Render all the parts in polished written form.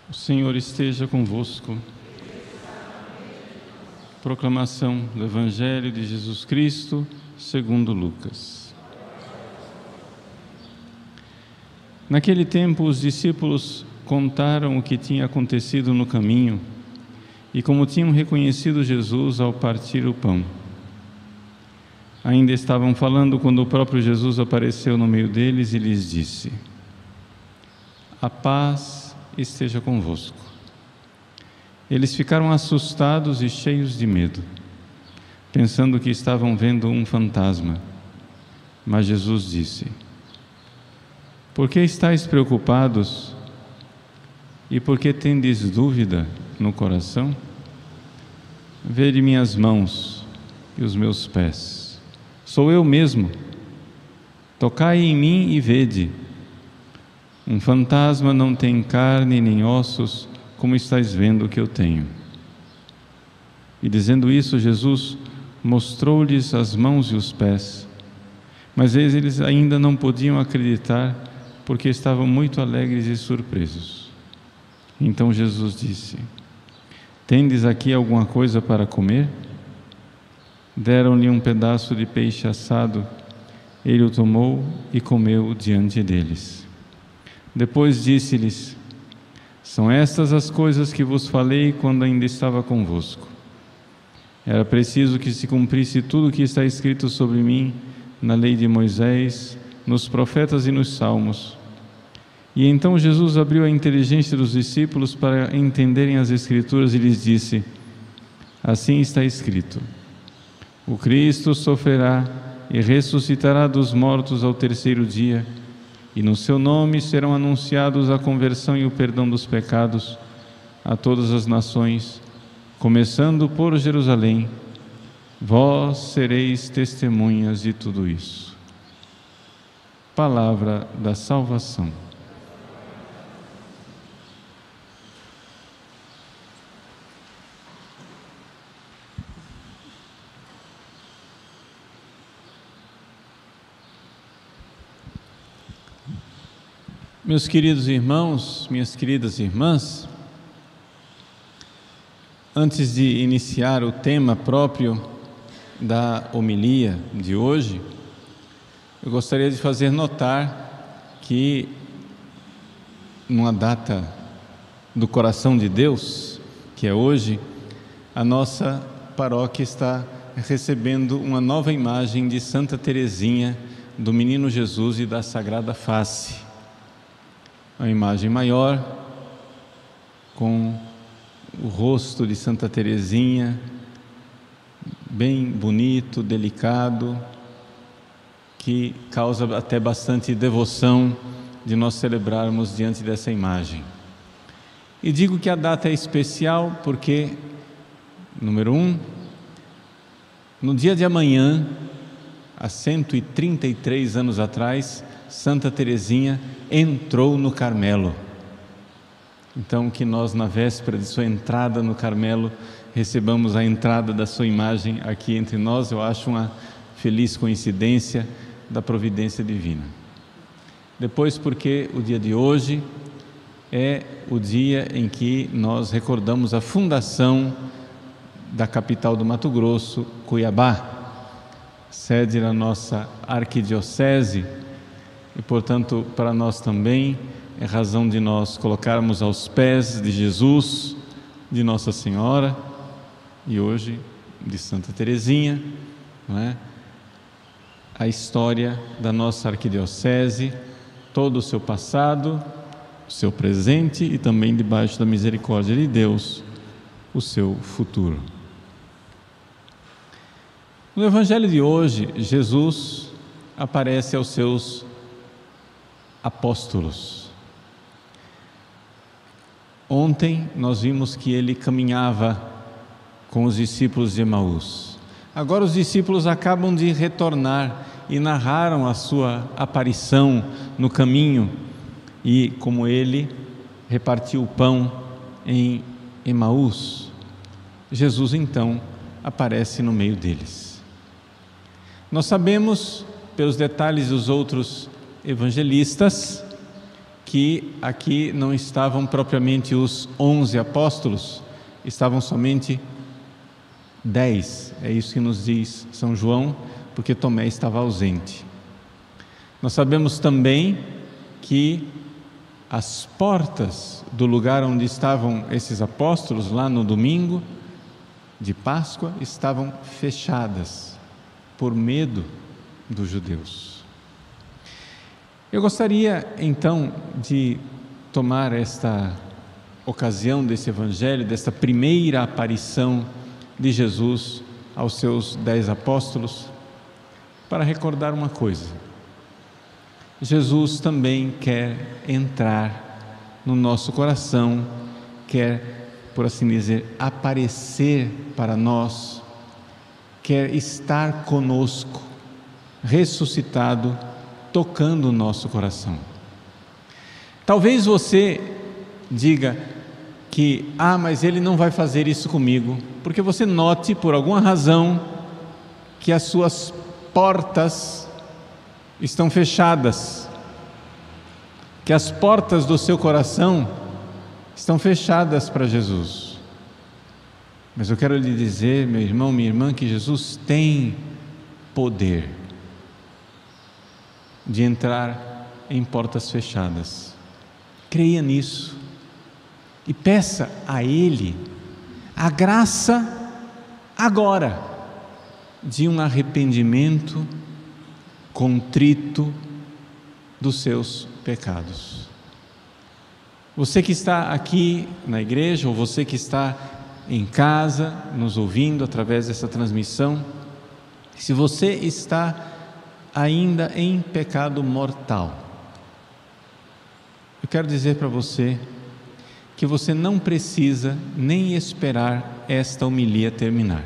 O Senhor esteja convosco. Proclamação do Evangelho de Jesus Cristo, segundo Lucas. Naquele tempo, os discípulos contaram o que tinha acontecido no caminho e como tinham reconhecido Jesus ao partir o pão. Ainda estavam falando quando o próprio Jesus apareceu no meio deles e lhes disse: "A paz esteja convosco." Eles ficaram assustados e cheios de medo, pensando que estavam vendo um fantasma. Mas Jesus disse: "Por que estáis preocupados? E por que tendes dúvida no coração? Vede minhas mãos e os meus pés. Sou eu mesmo. Tocai em mim e vede. Um fantasma não tem carne nem ossos, como estáis vendo que eu tenho." E dizendo isso, Jesus mostrou-lhes as mãos e os pés. Mas eles ainda não podiam acreditar, porque estavam muito alegres e surpresos. Então Jesus disse: "Tendes aqui alguma coisa para comer?" Deram-lhe um pedaço de peixe assado. Ele o tomou e comeu diante deles. Depois disse-lhes: "São estas as coisas que vos falei quando ainda estava convosco. Era preciso que se cumprisse tudo o que está escrito sobre mim na lei de Moisés, nos profetas e nos salmos." E então Jesus abriu a inteligência dos discípulos para entenderem as Escrituras e lhes disse: "Assim está escrito: o Cristo sofrerá e ressuscitará dos mortos ao terceiro dia, e no seu nome serão anunciados a conversão e o perdão dos pecados a todas as nações, começando por Jerusalém. Vós sereis testemunhas de tudo isso." Palavra da salvação. Meus queridos irmãos, minhas queridas irmãs, antes de iniciar o tema próprio da homilia de hoje, eu gostaria de fazer notar que, numa data do coração de Deus, que é hoje, a nossa paróquia está recebendo uma nova imagem de Santa Teresinha, do Menino Jesus e da Sagrada Face. A imagem maior, com o rosto de Santa Teresinha, bem bonito, delicado, que causa até bastante devoção de nós celebrarmos diante dessa imagem. E digo que a data é especial porque, número 1, no dia de amanhã, há 133 anos atrás, Santa Teresinha entrou no Carmelo. Então, que nós, na véspera de sua entrada no Carmelo, recebamos a entrada da sua imagem aqui entre nós, eu acho uma feliz coincidência da providência divina. Depois, porque o dia de hoje é o dia em que nós recordamos a fundação da capital do Mato Grosso, Cuiabá, sede da nossa arquidiocese. E, portanto, para nós também é razão de nós colocarmos aos pés de Jesus, de Nossa Senhora e hoje de Santa Teresinha, não é? A história da nossa arquidiocese, todo o seu passado, o seu presente e também, debaixo da misericórdia de Deus, o seu futuro. No Evangelho de hoje, Jesus aparece aos seus apóstolos. Ontem nós vimos que ele caminhava com os discípulos de Emaús. Agora os discípulos acabam de retornar e narraram a sua aparição no caminho e como ele repartiu o pão em Emaús. Jesus então aparece no meio deles. Nós sabemos, pelos detalhes dos outros evangelistas, que aqui não estavam propriamente os 11 apóstolos, estavam somente 10, é isso que nos diz São João, porque Tomé estava ausente. Nós sabemos também que as portas do lugar onde estavam esses apóstolos, lá no domingo de Páscoa, estavam fechadas por medo dos judeus. Eu gostaria então de tomar esta ocasião desse evangelho, desta primeira aparição de Jesus aos seus 10 apóstolos, para recordar uma coisa: Jesus também quer entrar no nosso coração, quer, por assim dizer, aparecer para nós, quer estar conosco, ressuscitado, tocando o nosso coração. Talvez você diga que, mas ele não vai fazer isso comigo, porque você note, por alguma razão, que as suas portas estão fechadas, que as portas do seu coração estão fechadas para Jesus. Mas eu quero lhe dizer, meu irmão, minha irmã, que Jesus tem poder de entrar em portas fechadas. Creia nisso e peça a Ele a graça agora de um arrependimento contrito dos seus pecados. Você que está aqui na igreja, ou você que está em casa nos ouvindo através dessa transmissão, se você está ainda em pecado mortal, eu quero dizer para você que você não precisa nem esperar esta homilia terminar.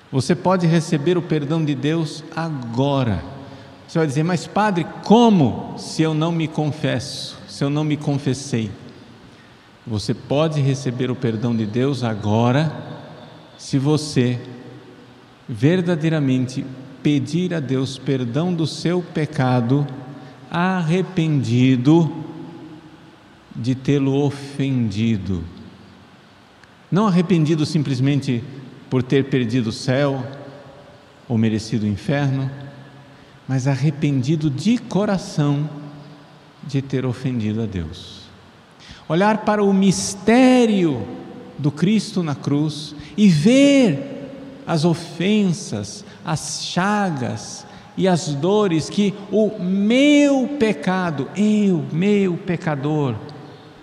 Você pode receber o perdão de Deus agora. Você vai dizer: mas padre, como se eu não me confesso, se eu não me confessei? Você pode receber o perdão de Deus agora, se você verdadeiramente pedir a Deus perdão do seu pecado, arrependido de tê-lo ofendido. Não arrependido simplesmente por ter perdido o céu ou merecido o inferno, mas arrependido de coração de ter ofendido a Deus. Olhar para o mistério do Cristo na cruz e ver as ofensas, as chagas e as dores que o meu pecado, eu, meu pecador,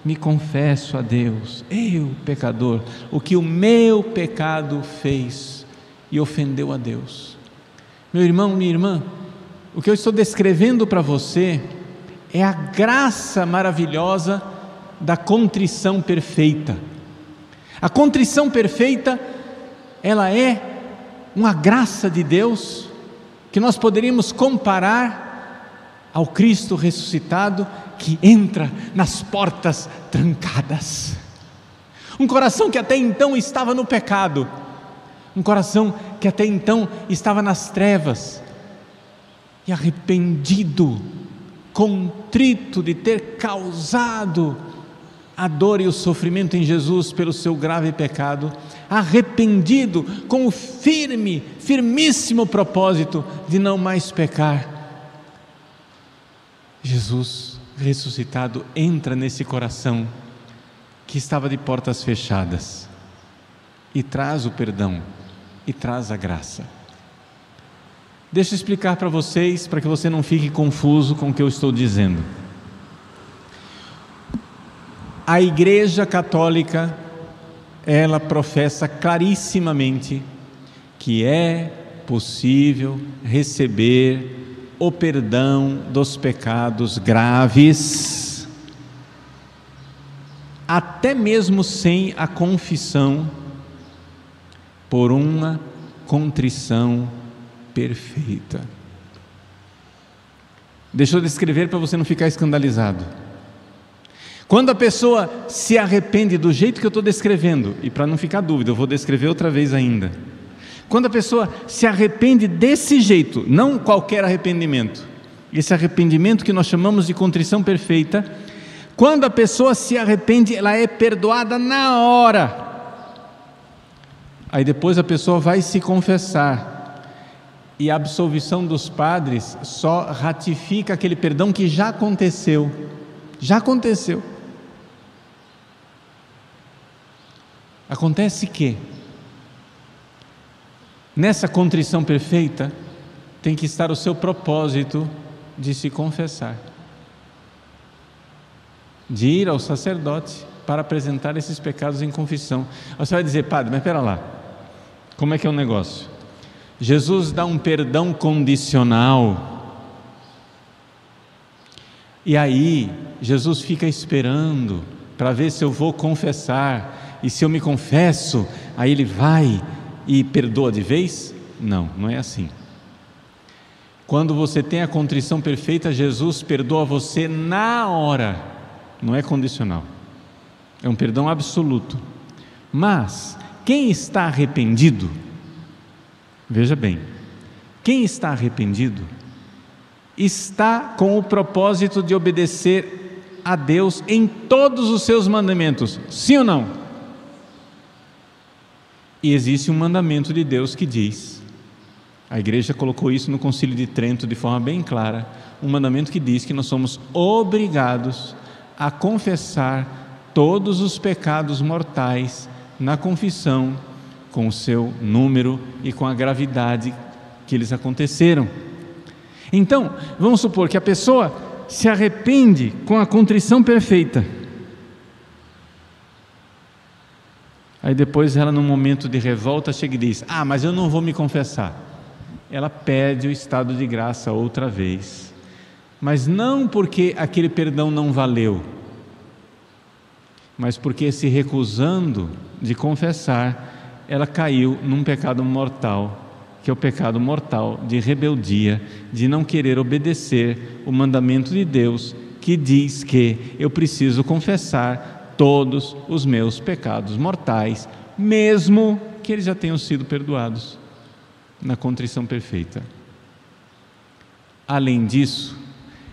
me confesso a Deus, eu, pecador, o que o meu pecado fez e ofendeu a Deus. Meu irmão, minha irmã, o que eu estou descrevendo para você é a graça maravilhosa da contrição perfeita. A contrição perfeita, ela é uma graça de Deus que nós poderíamos comparar ao Cristo ressuscitado que entra nas portas trancadas. Um coração que até então estava no pecado, um coração que até então estava nas trevas, e arrependido, contrito de ter causado a dor e o sofrimento em Jesus pelo seu grave pecado, arrependido com o firmíssimo propósito de não mais pecar, Jesus ressuscitado entra nesse coração que estava de portas fechadas e traz o perdão e traz a graça. Deixa eu explicar para vocês, para que você não fique confuso com o que eu estou dizendo. A Igreja Católica, ela professa clarissimamente que é possível receber o perdão dos pecados graves, até mesmo sem a confissão, por uma contrição perfeita. Deixa eu descrever para você não ficar escandalizado. Quando a pessoa se arrepende do jeito que eu estou descrevendo, e para não ficar dúvida, eu vou descrever outra vez ainda. Quando a pessoa se arrepende desse jeito, não qualquer arrependimento, esse arrependimento que nós chamamos de contrição perfeita, Quando a pessoa se arrepende, ela é perdoada na hora. Aí depois a pessoa vai se confessar, e a absolvição dos padres só ratifica aquele perdão que já aconteceu. Já aconteceu. Acontece que nessa contrição perfeita tem que estar o seu propósito de se confessar, de ir ao sacerdote para apresentar esses pecados em confissão. Você vai dizer: padre, mas espera lá, como é que é o negócio? Jesus dá um perdão condicional, e aí Jesus fica esperando para ver se eu vou confessar, e se eu me confesso, aí ele vai e perdoa de vez? Não, não é assim. Quando você tem a contrição perfeita, Jesus perdoa você na hora, não é condicional, é um perdão absoluto. Mas quem está arrependido, veja bem, quem está arrependido está com o propósito de obedecer a Deus em todos os seus mandamentos, sim ou não? E existe um mandamento de Deus que diz, a igreja colocou isso no Concílio de Trento de forma bem clara, um mandamento que diz que nós somos obrigados a confessar todos os pecados mortais na confissão, com o seu número e com a gravidade que eles aconteceram. Então, vamos supor que a pessoa se arrepende com a contrição perfeita. Aí depois ela, num momento de revolta, chega e diz: mas eu não vou me confessar. Ela pede o estado de graça outra vez, mas não porque aquele perdão não valeu, mas porque, se recusando de confessar, ela caiu num pecado mortal, que é o pecado mortal de rebeldia, de não querer obedecer o mandamento de Deus, que diz que eu preciso confessar todos os meus pecados mortais, mesmo que eles já tenham sido perdoados na contrição perfeita. Além disso,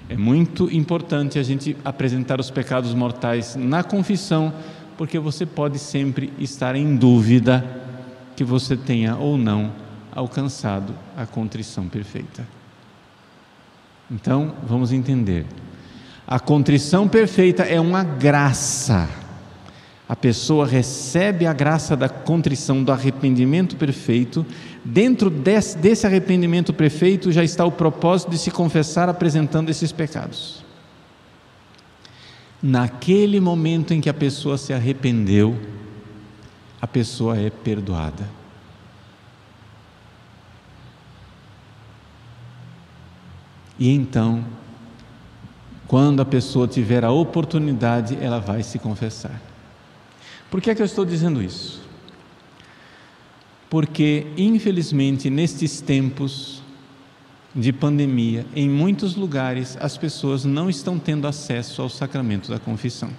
é muito importante a gente apresentar os pecados mortais na confissão, porque você pode sempre estar em dúvida que você tenha ou não alcançado a contrição perfeita. Então, vamos entender. A contrição perfeita é uma graça. A pessoa recebe a graça da contrição, do arrependimento perfeito. Dentro desse arrependimento perfeito já está o propósito de se confessar apresentando esses pecados. Naquele momento em que a pessoa se arrependeu, a pessoa é perdoada. E então, quando a pessoa tiver a oportunidade, ela vai se confessar. Por que é que eu estou dizendo isso? Porque, infelizmente, nestes tempos de pandemia, em muitos lugares, as pessoas não estão tendo acesso ao sacramento da confissão.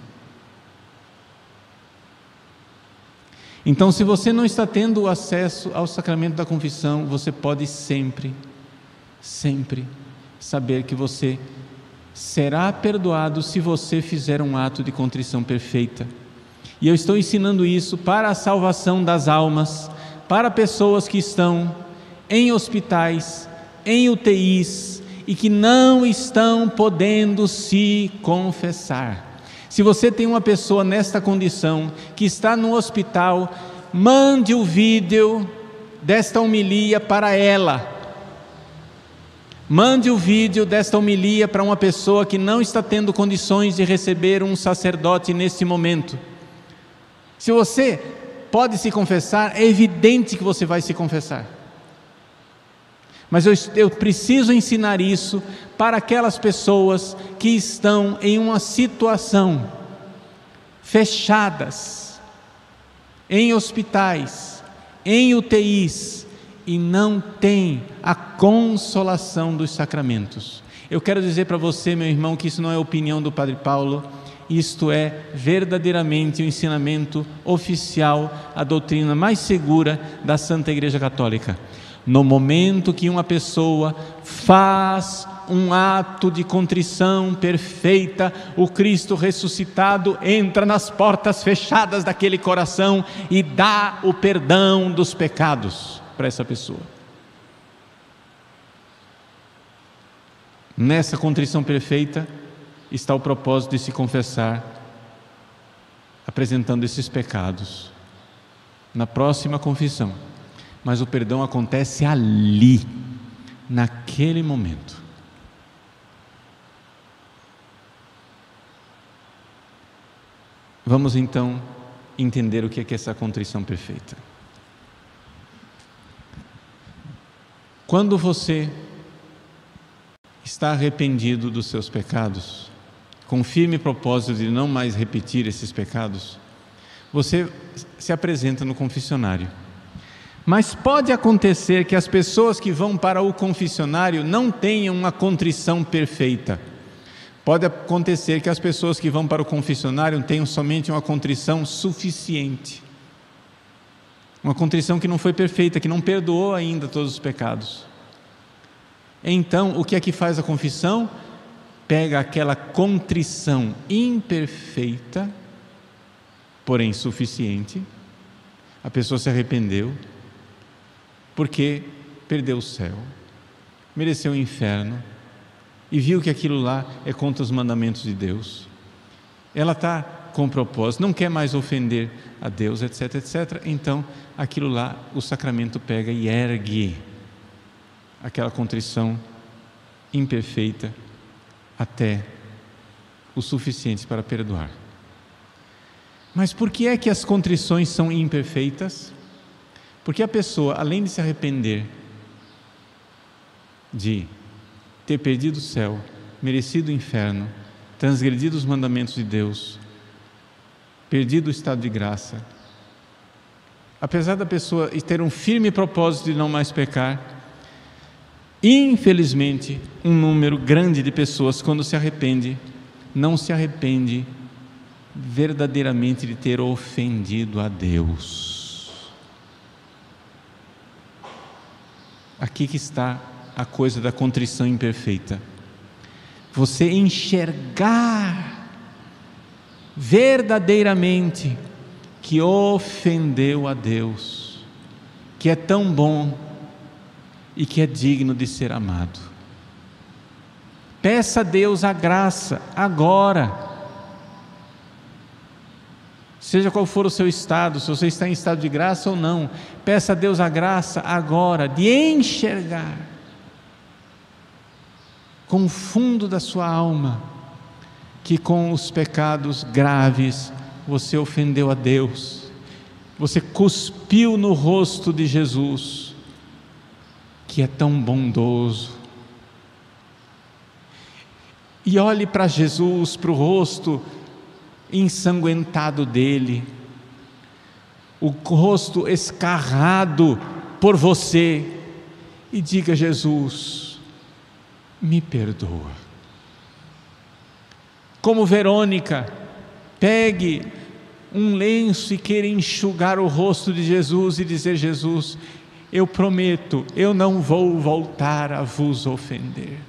Então, se você não está tendo acesso ao sacramento da confissão, você pode sempre saber que você será perdoado se você fizer um ato de contrição perfeita. E eu estou ensinando isso para a salvação das almas, para pessoas que estão em hospitais, em UTIs e que não estão podendo se confessar. Se você tem uma pessoa nesta condição, que está no hospital, mande o vídeo desta homilia para ela. Mande o vídeo desta homilia para uma pessoa que não está tendo condições de receber um sacerdote nesse momento. Se você pode se confessar, é evidente que você vai se confessar. Mas eu preciso ensinar isso para aquelas pessoas que estão em uma situação fechadas, em hospitais, em UTIs, e não tem a consolação dos sacramentos. Eu quero dizer para você, meu irmão, que isso não é opinião do Padre Paulo, isto é verdadeiramente o ensinamento oficial, a doutrina mais segura da Santa Igreja Católica. No momento que uma pessoa faz um ato de contrição perfeita, o Cristo ressuscitado entra nas portas fechadas daquele coração e dá o perdão dos pecados para essa pessoa. Nessa contrição perfeita está o propósito de se confessar, apresentando esses pecados na próxima confissão. Mas o perdão acontece ali, naquele momento. Vamos então entender o que é essa contrição perfeita. Quando você está arrependido dos seus pecados, com firme propósito de não mais repetir esses pecados, você se apresenta no confessionário. Mas pode acontecer que as pessoas que vão para o confessionário não tenham uma contrição perfeita. Pode acontecer que as pessoas que vão para o confessionário tenham somente uma contrição suficiente. Uma contrição que não foi perfeita, que não perdoou ainda todos os pecados. Então, o que é que faz a confissão? Pega aquela contrição imperfeita, porém suficiente. A pessoa se arrependeu, porque perdeu o céu, mereceu o inferno, e viu que aquilo lá é contra os mandamentos de Deus. Ela está com propósito, não quer mais ofender a Deus, etc, etc. Então, aquilo lá, o sacramento pega e ergue aquela contrição imperfeita até o suficiente para perdoar. Mas por que é que as contrições são imperfeitas? Porque a pessoa, além de se arrepender de ter perdido o céu, merecido o inferno, transgredido os mandamentos de Deus, perdido o estado de graça, apesar da pessoa ter um firme propósito de não mais pecar, infelizmente, um número grande de pessoas, quando se arrepende, não se arrepende verdadeiramente de ter ofendido a Deus. Aqui que está a coisa da contrição imperfeita. Você enxergar verdadeiramente que ofendeu a Deus, que é tão bom e que é digno de ser amado. Peça a Deus a graça agora. Seja qual for o seu estado, se você está em estado de graça ou não, peça a Deus a graça agora de enxergar com o fundo da sua alma que com os pecados graves você ofendeu a Deus, você cuspiu no rosto de Jesus, que é tão bondoso, e olhe para Jesus, para o rosto ensanguentado dele, o rosto escarrado por você, e diga: Jesus, me perdoa. Como Verônica, pegue um lenço e queira enxugar o rosto de Jesus e dizer: Jesus, eu prometo, eu não vou voltar a vos ofender.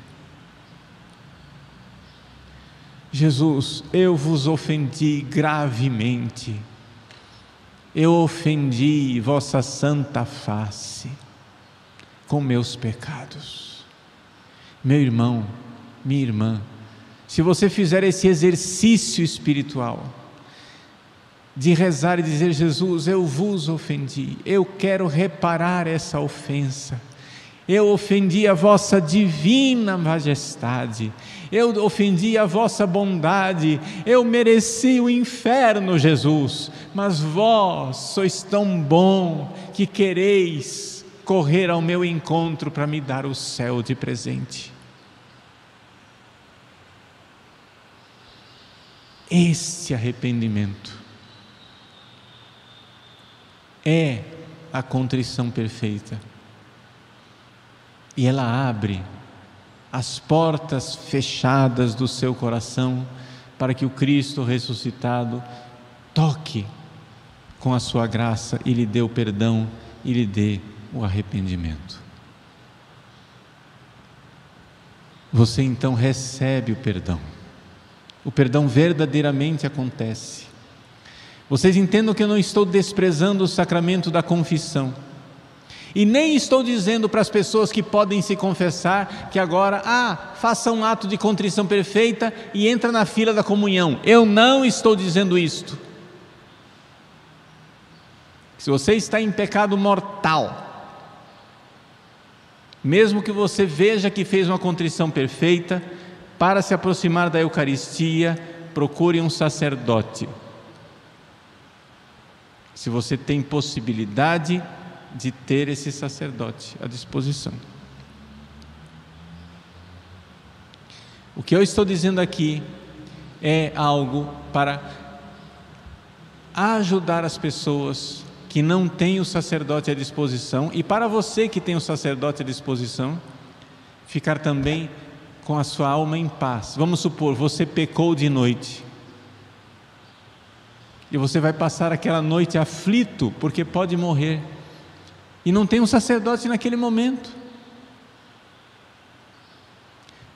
Jesus, eu vos ofendi gravemente, eu ofendi vossa santa face com meus pecados. Meu irmão, minha irmã, se você fizer esse exercício espiritual de rezar e dizer: Jesus, eu vos ofendi, eu quero reparar essa ofensa, eu ofendi a vossa divina majestade, eu ofendi a vossa bondade, eu mereci o inferno, Jesus, mas vós sois tão bom que quereis correr ao meu encontro para me dar o céu de presente. Esse arrependimento é a contrição perfeita, e ela abre as portas fechadas do seu coração para que o Cristo ressuscitado toque com a sua graça e lhe dê o perdão e lhe dê o arrependimento. você então recebe o perdão. O perdão verdadeiramente acontece. Vocês entendam que eu não estou desprezando o sacramento da confissão. E nem estou dizendo para as pessoas que podem se confessar que agora, faça um ato de contrição perfeita e entra na fila da comunhão. Eu não estou dizendo isto. Se você está em pecado mortal, mesmo que você veja que fez uma contrição perfeita, para se aproximar da Eucaristia, procure um sacerdote. Se você tem possibilidade de ter esse sacerdote à disposição. O que eu estou dizendo aqui é algo para ajudar as pessoas que não têm o sacerdote à disposição, e para você que tem o sacerdote à disposição, ficar também com a sua alma em paz. Vamos supor, você pecou de noite, e você vai passar aquela noite aflito, porque pode morrer, e não tem um sacerdote naquele momento.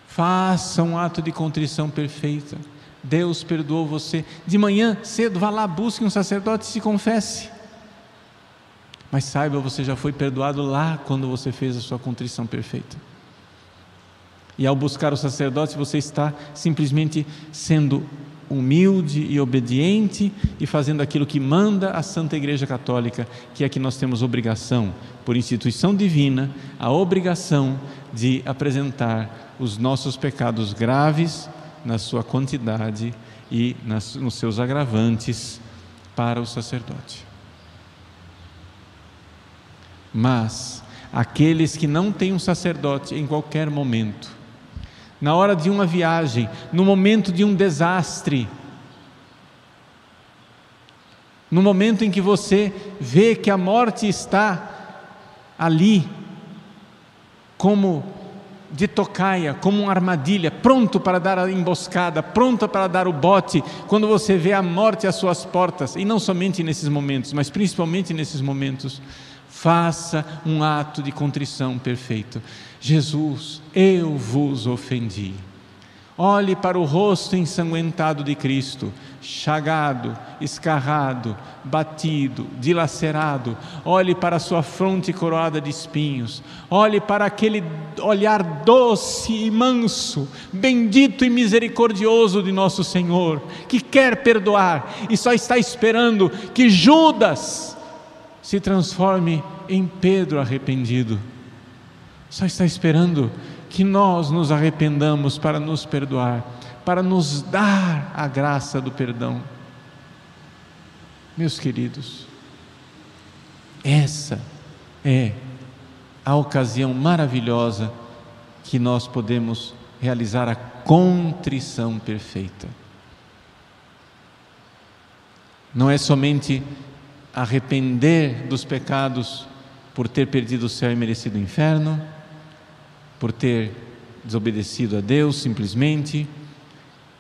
Faça um ato de contrição perfeita. Deus perdoou você. De manhã cedo, vá lá, busque um sacerdote e se confesse. Mas saiba, você já foi perdoado lá quando você fez a sua contrição perfeita. E ao buscar o sacerdote, você está simplesmente sendo humilde e obediente e fazendo aquilo que manda a Santa Igreja Católica, que é que nós temos obrigação, por instituição divina, a obrigação de apresentar os nossos pecados graves na sua quantidade e nos seus agravantes para o sacerdote. Mas aqueles que não têm um sacerdote em qualquer momento, na hora de uma viagem, no momento de um desastre, no momento em que você vê que a morte está ali, como de tocaia, como uma armadilha, pronto para dar a emboscada, pronto para dar o bote, quando você vê a morte às suas portas, e não somente nesses momentos, mas principalmente nesses momentos, faça um ato de contrição perfeito. Jesus, eu vos ofendi. Olhe para o rosto ensanguentado de Cristo, chagado, escarrado, batido, dilacerado. Olhe para a sua fronte coroada de espinhos. Olhe para aquele olhar doce e manso, bendito e misericordioso de nosso Senhor, que quer perdoar e só está esperando que Judas se transforme em Pedro arrependido. Só está esperando que nós nos arrependamos para nos perdoar, para nos dar a graça do perdão. Meus queridos, essa é a ocasião maravilhosa que nós podemos realizar a contrição perfeita. Não é somente arrepender dos pecados por ter perdido o céu e merecido o inferno, por ter desobedecido a Deus simplesmente,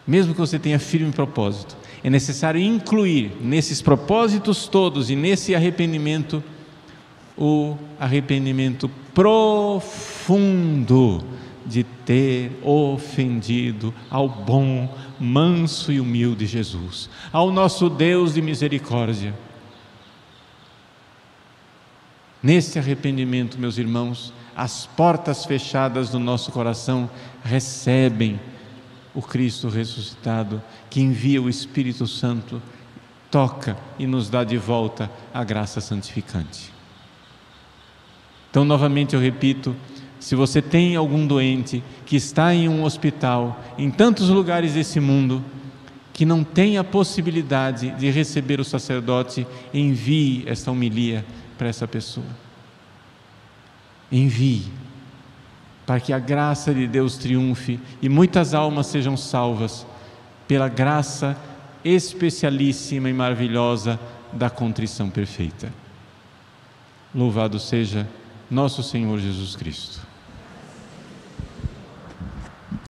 mesmo que você tenha firme propósito, é necessário incluir nesses propósitos todos e nesse arrependimento, o arrependimento profundo de ter ofendido ao bom, manso e humilde Jesus, ao nosso Deus de misericórdia. Nesse arrependimento, meus irmãos, as portas fechadas do nosso coração recebem o Cristo ressuscitado, que envia o Espírito Santo, toca e nos dá de volta a graça santificante. Então, novamente eu repito, se você tem algum doente que está em um hospital, em tantos lugares desse mundo, que não tem a possibilidade de receber o sacerdote, envie esta homilia para essa pessoa. Envie, para que a graça de Deus triunfe e muitas almas sejam salvas pela graça especialíssima e maravilhosa da contrição perfeita. Louvado seja nosso Senhor Jesus Cristo.